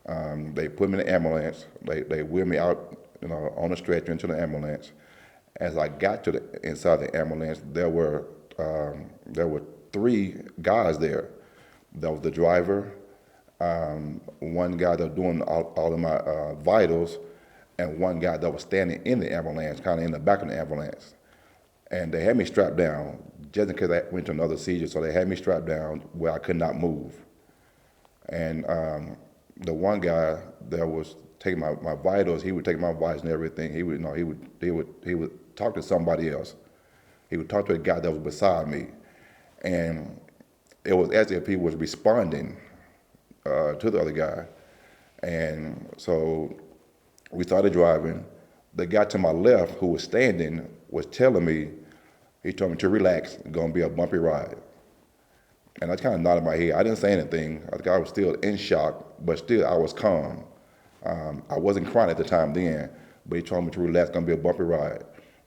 They put me in the ambulance. They wheeled me out, on a stretcher into the ambulance. As I got to the inside the ambulance, there were three guys there. There was the driver, one guy that was doing all of my vitals, and one guy that was standing in the ambulance, kind of in the back of the ambulance. And they had me strapped down just in case I went to another seizure. So they had me strapped down where I could not move. And the one guy that was taking my vitals, he would take my vitals and everything. He would talk to somebody else. He would talk to a guy that was beside me, and it was as if he was responding to the other guy. And so we started driving. The guy to my left, who was standing, was telling me, he told me to relax, it's gonna be a bumpy ride. And I kind of nodded my head. I didn't say anything. I think I was still in shock, but still I was calm. I wasn't crying at the time then, but he told me to relax, it's gonna be a bumpy ride.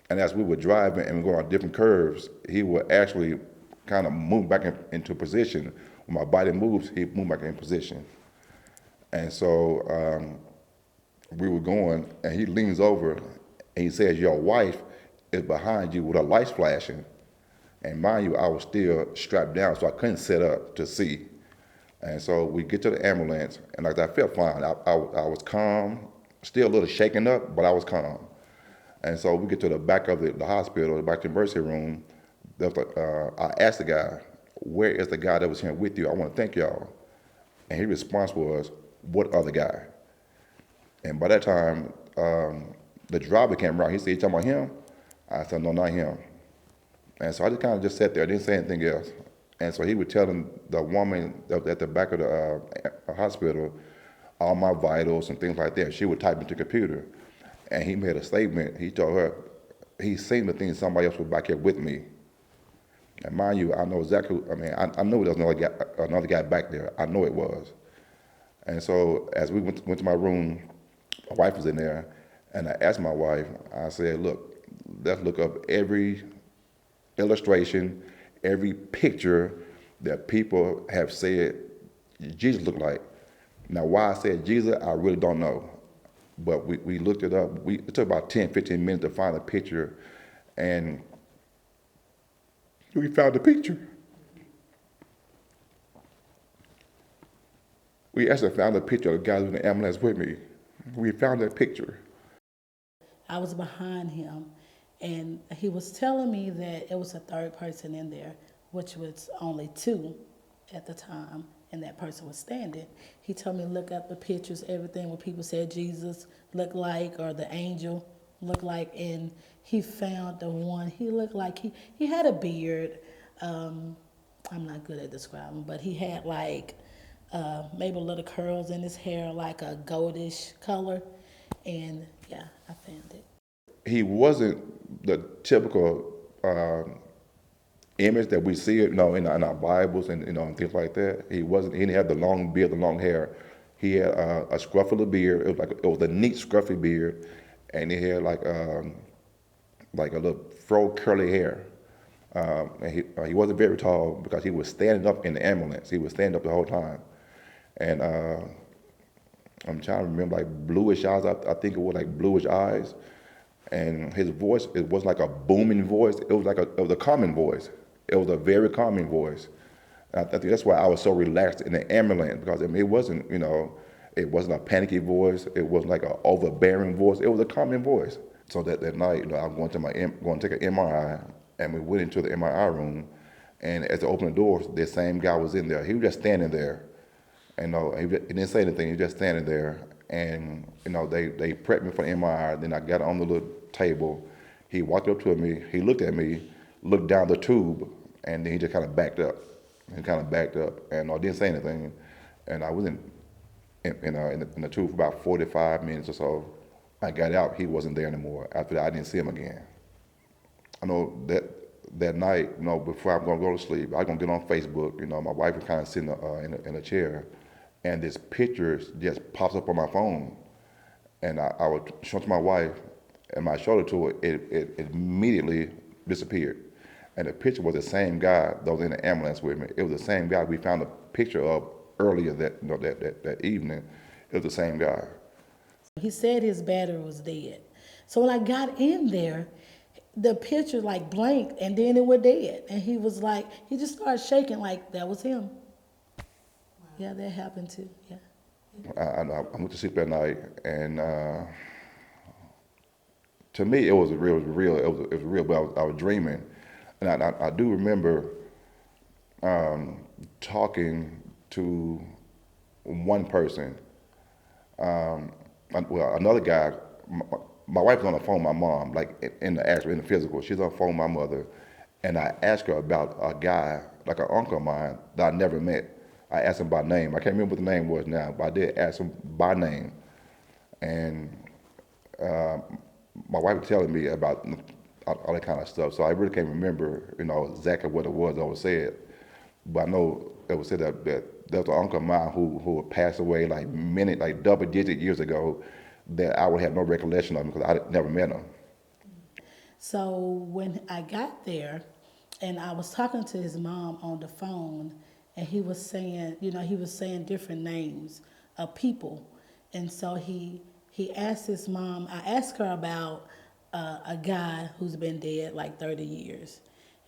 And as we were driving and going on different curves, he would actually kind of move back into position. When my body moves, he moved back in position. And so we were going, and he leans over, and he says, "Your wife is behind you with her lights flashing." And mind you, I was still strapped down, so I couldn't sit up to see. And so we get to the ambulance, and I felt fine. I was calm, still a little shaken up, but I was calm. And so we get to the back of the hospital, the back to the emergency room. I asked the guy, "Where is the guy that was here with you? I want to thank y'all." And his response was, "What other guy?" And by that time, the driver came around. He said, "You talking about him?" I said, "No, not him." And so I just kind of just sat there. I didn't say anything else. And so he was telling the woman at the back of the hospital all my vitals and things like that. She would type into the computer. And he made a statement. He told her, he seen the thing somebody else was back here with me. And mind you, I know exactly, I knew there was another guy back there. I know it was. And so as we went to my room, my wife was in there, and I asked my wife, I said, "Look, let's look up every illustration, every picture that people have said Jesus looked like." Now, why I said Jesus, I really don't know. But we looked it up. It took about 10, 15 minutes to find a picture, and we found the picture. We actually found a picture of the guy in the ambulance with me. We found that picture. I was behind him, and he was telling me that it was a third person in there, which was only two at the time, and that person was standing. He told me to look up the pictures, everything what people said Jesus looked like or the angel looked like, and he found the one. He looked like he had a beard. I'm not good at describing, but he had like maybe a little curls in his hair, like a goldish color, and yeah, I found it. He wasn't the typical image that we see, in our Bibles and and things like that. He wasn't. He didn't have the long beard, the long hair. He had a scruffy beard. It was a neat scruffy beard, and he had like a little fro curly hair. And he wasn't very tall because he was standing up in the ambulance. He was standing up the whole time, and I'm trying to remember, like bluish eyes. I think it was like bluish eyes, and his voice, it wasn't like a booming voice. It was it was a calming voice. It was a very calming voice. And I think that's why I was so relaxed in the ambulance, because it wasn't, it wasn't a panicky voice. It wasn't like an overbearing voice. It was a calming voice. So that night, I'm going to take an MRI, and we went into the MRI room, and as I opened the doors, the same guy was in there. He was just standing there. And he didn't say anything. He was just standing there, and they prepped me for the MRI. Then I got on the little table. He walked up to me. He looked at me, looked down the tube, and then he just kind of backed up. And I didn't say anything. And I was in the tube for about 45 minutes or so. I got out. He wasn't there anymore. After that, I didn't see him again. I know that night, before I'm going to go to sleep, I was going to get on Facebook. My wife was kind of sitting in a chair, and this picture just pops up on my phone. And I would show it to my wife, and I showed it to her. It immediately disappeared. And the picture was the same guy that was in the ambulance with me. It was the same guy we found a picture of earlier that evening. It was the same guy. He said his battery was dead. So when I got in there, the picture like blanked and then it was dead. And he was like, he just started shaking like that was him. Yeah, that happened too. Yeah. I went to sleep that night, and to me, it was real. It was real. But I was dreaming, and I do remember talking to one person. Well, another guy. My wife was on the phone with my mom, like in the physical. She's on the phone with my mother, and I asked her about a guy, like an uncle of mine that I never met. I asked him by name. I can't remember what the name was now, but I did ask him by name, and my wife was telling me about all that kind of stuff. So I really can't remember, exactly what it was that was said. But I know it was said that there was an uncle of mine who had passed away like double-digit years ago, that I would have no recollection of him because I never met him. So when I got there, and I was talking to his mom on the phone, and he was saying, he was saying different names of people, and so he asked his mom. I asked her about a guy who's been dead like 30 years,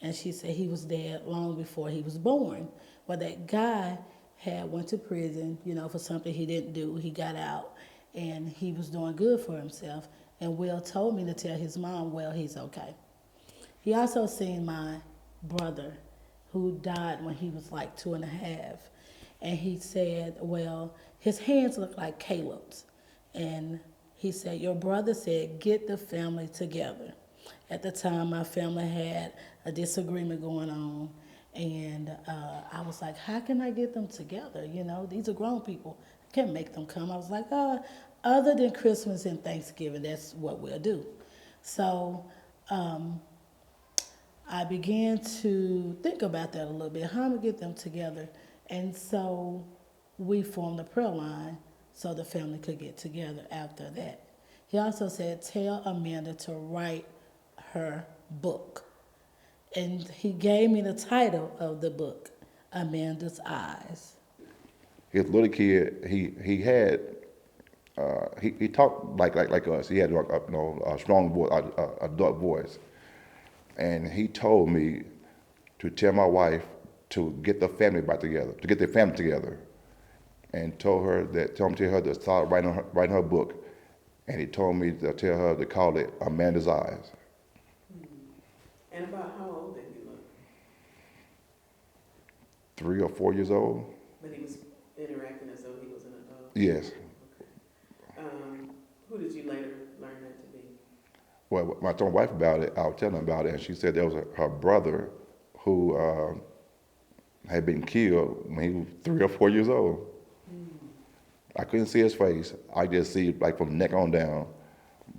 and she said he was dead long before he was born. Well, that guy had went to prison, for something he didn't do. He got out, and he was doing good for himself. And Will told me to tell his mom, well, he's okay. He also seen my brother who died when he was like 2.5. And he said, well, his hands look like Caleb's. And he said, your brother said, get the family together. At the time, my family had a disagreement going on. And I was like, how can I get them together? These are grown people. I can't make them come. I was like, other than Christmas and Thanksgiving, that's what we'll do. So I began to think about that a little bit, how I'm gonna get them together. And so we formed a prayer line so the family could get together after that. He also said, tell Amanda to write her book. And he gave me the title of the book, Amanda's Eyes. His little kid, he had he talked like us. He had a strong voice, a dark voice, and he told me to tell my wife to get the family back together, to get their family together, and told him to tell her to start writing her book, and he told me to tell her to call it Amanda's Eyes. And about how old did he look? 3 or 4 years old. But he was interacting as though he was an adult? Yes. Okay. Who did you later learn that to be? Well, when I told my wife about it, I was telling her about it, and she said there was her brother who had been killed when he was 3 or 4 years old. I couldn't see his face. I just see like from the neck on down.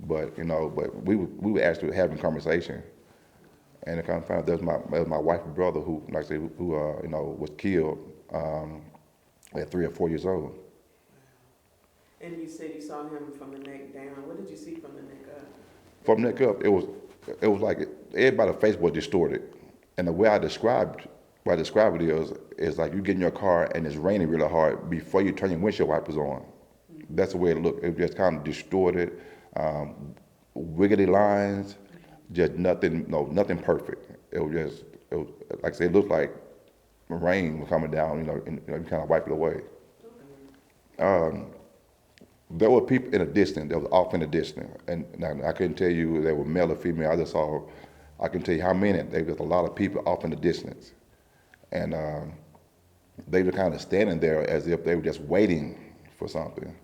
But we were actually having conversation, and I kind of found out that was my wife's brother who, like I said, who was killed at 3 or 4 years old. And you said you saw him from the neck down. What did you see from the neck up? From the neck up, it was like everybody's face was distorted, and the way I describe it is like you get in your car and it's raining really hard before you turn your windshield wipers on. Mm-hmm. That's the way it looked. It was just kind of distorted, wiggly lines, just nothing perfect. It was like I said, it looked like rain was coming down. You kind of wipe it away. Okay. There were people in the distance. There was off in the distance, and I couldn't tell you they were male or female. I can tell you how many. There was a lot of people off in the distance, and they were kind of standing there as if they were just waiting for something.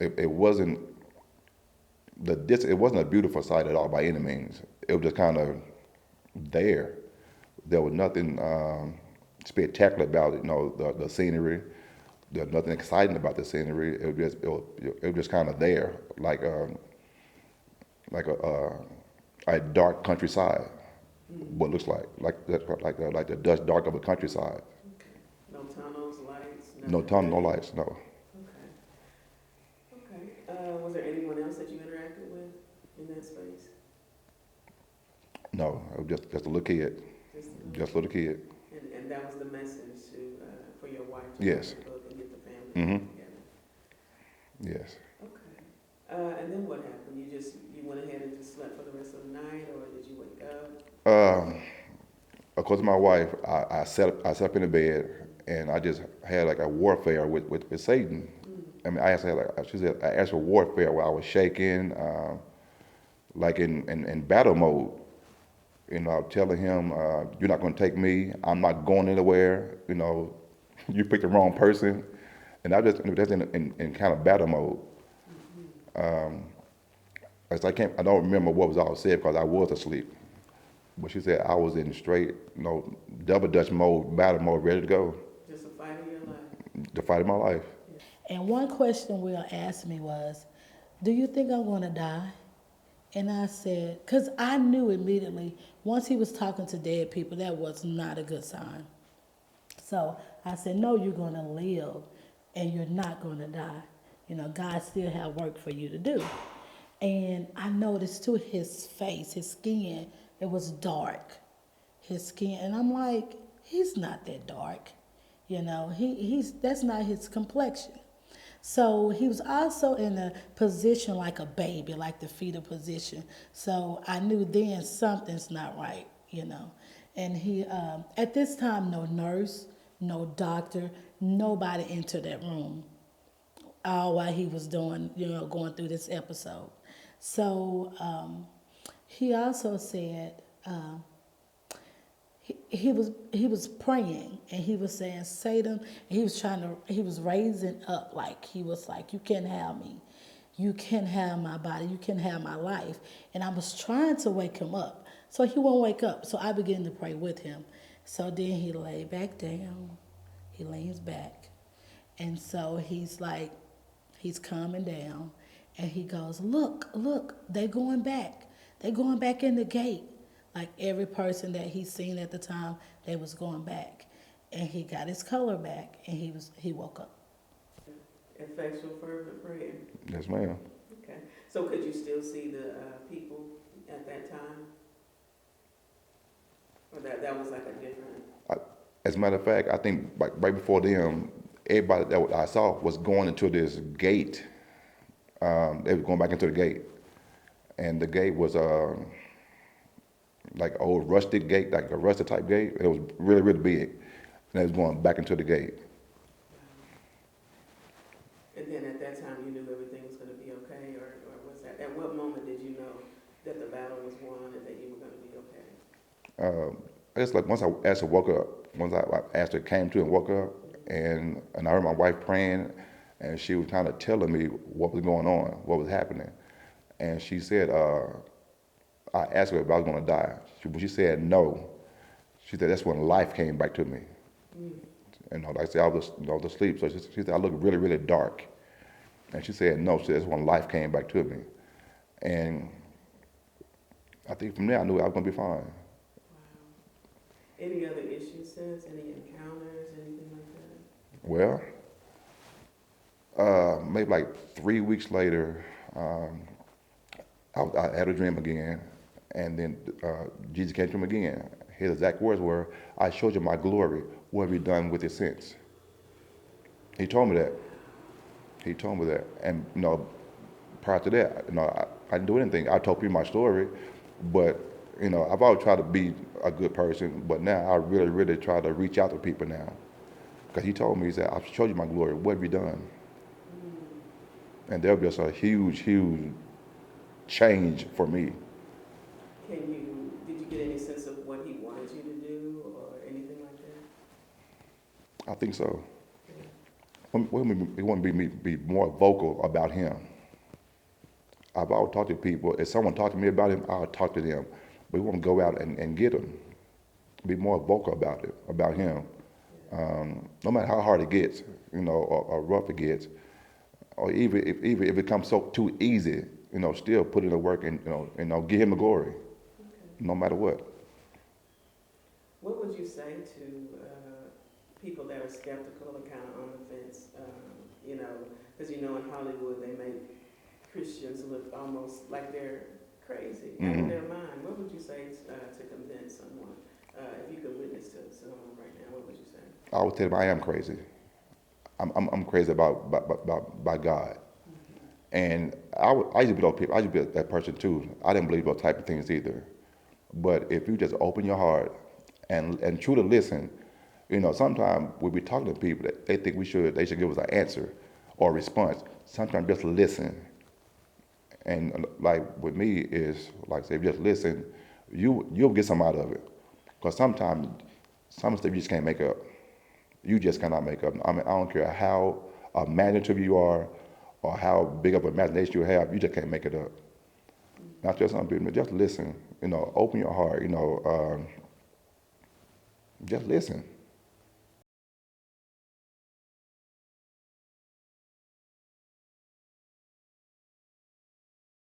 It wasn't it wasn't a beautiful sight at all by any means. It was just kind of there. There was nothing spectacular about it. The scenery. There's nothing exciting about the scenery. It was just kind of there, like a dark countryside. Mm-hmm. What looks like the dust dark of a countryside. Okay. No tunnels, lights. No tunnel, no lights. No. Okay. Was there anyone else that you interacted with in that space? No, it was just a little kid. Just a little kid. And that was the message for your wife. Yes. To get the family Mm-hmm. together. Yes. Okay. And then what happened? You went ahead and just slept for the rest of the night, or did you wake up? Um, of course, my wife, I sat up in the bed, and I just had like a warfare with Satan. I mean, I asked her, like, she said, I asked for warfare where I was shaking, like in battle mode. You know, telling him, you're not going to take me. I'm not going anywhere. You know, you picked the wrong person. And I just, that's in kind of battle mode. I don't remember what was all said because I was asleep. But she said I was in straight, double dutch mode, battle mode, ready to go. Just a fight of your life. The fight of my life. And one question Will asked me was, do you think I'm going to die? And I said, because I knew immediately, once he was talking to dead people, that was not a good sign. So I said, no, you're going to live and you're not going to die. You know, God still have work for you to do. And I noticed too his face, his skin, it was dark. His skin. And I'm like, he's not that dark. You know, he's that's not his complexion. So he was also in a position like a baby, like the fetal position. So I knew then something's not right, you know. And he, at this time, no nurse, no doctor, nobody entered that room. All while he was doing, going through this episode. So he also said, he was praying and he was saying Satan, he was raising up, like he was like, you can't have me, you can't have my body, you can't have my life. And I was trying to wake him up so he won't wake up, so I began to pray with him. So then he lay back down, he leans back, and so he's like, he's calming down, and he goes, look, they're going back in the gate. Like every person that he seen at the time, they was going back. And he got his color back, and he woke up. Effectual, fervent prayer. Yes, ma'am. Okay. So could you still see the people at that time? Or that was like a different... As a matter of fact, I think like right before them, everybody that I saw was going into this gate. They were going back into the gate. And the gate was like an old rusted gate, like a rusted type gate. It was really, really big. And they was going back into the gate. And then at that time you knew everything was going to be okay, or was that, at what moment did you know that the battle was won and that you were going to be okay? I guess like once I asked her woke up, once I asked her came to and woke up, and I heard my wife praying, and she was kind of telling me what was going on, what was happening. And she said, I asked her if I was going to die. When she said no, she said that's when life came back to me. And like I said, I was asleep, so she said I look really, really dark. And she said no, she said that's when life came back to me. And I think from there I knew I was going to be fine. Wow. Any other issues since? Any encounters, anything like that? Well, maybe like 3 weeks later, I had a dream again, and then Jesus came to him again. His exact words were, I showed you my glory. What have you done with it since? He told me that. He told me that. And, prior to that, I didn't do anything. I told people my story, but, I've always tried to be a good person, but now I really, really try to reach out to people now. Because he told me, he said, I showed you my glory. What have you done? And there'll be just a huge, huge change for me. Did you get any sense of what he wanted you to do or anything like that? I think so. He wanted me to be more vocal about him. I've always talked to people. If someone talked to me about him, I'll talk to them. But we want to go out and get him. Be more vocal about it, about him. No matter how hard it gets, or rough it gets, or even if it becomes so too easy, still put in the work and give him the glory, no matter what. What would you say to people that are skeptical or kind of on the fence? Because in Hollywood they make Christians look almost like they're crazy, out of their mind. What would you say to convince someone? If you could witness to someone right now, what would you say? I would tell them I am crazy. I'm crazy by God. And I used to be those people. I used to be that person too. I didn't believe those type of things either. But if you just open your heart and truly listen, sometimes we be talking to people that they think they should give us an answer or a response. Sometimes just listen. And like with me is like say, if you just listen, you'll get some out of it. Because sometimes some stuff you just can't make up. You just cannot make up. I mean, I don't care how imaginative you are or how big of an imagination you have, you just can't make it up. Not just some people, just listen. Open your heart. Just listen.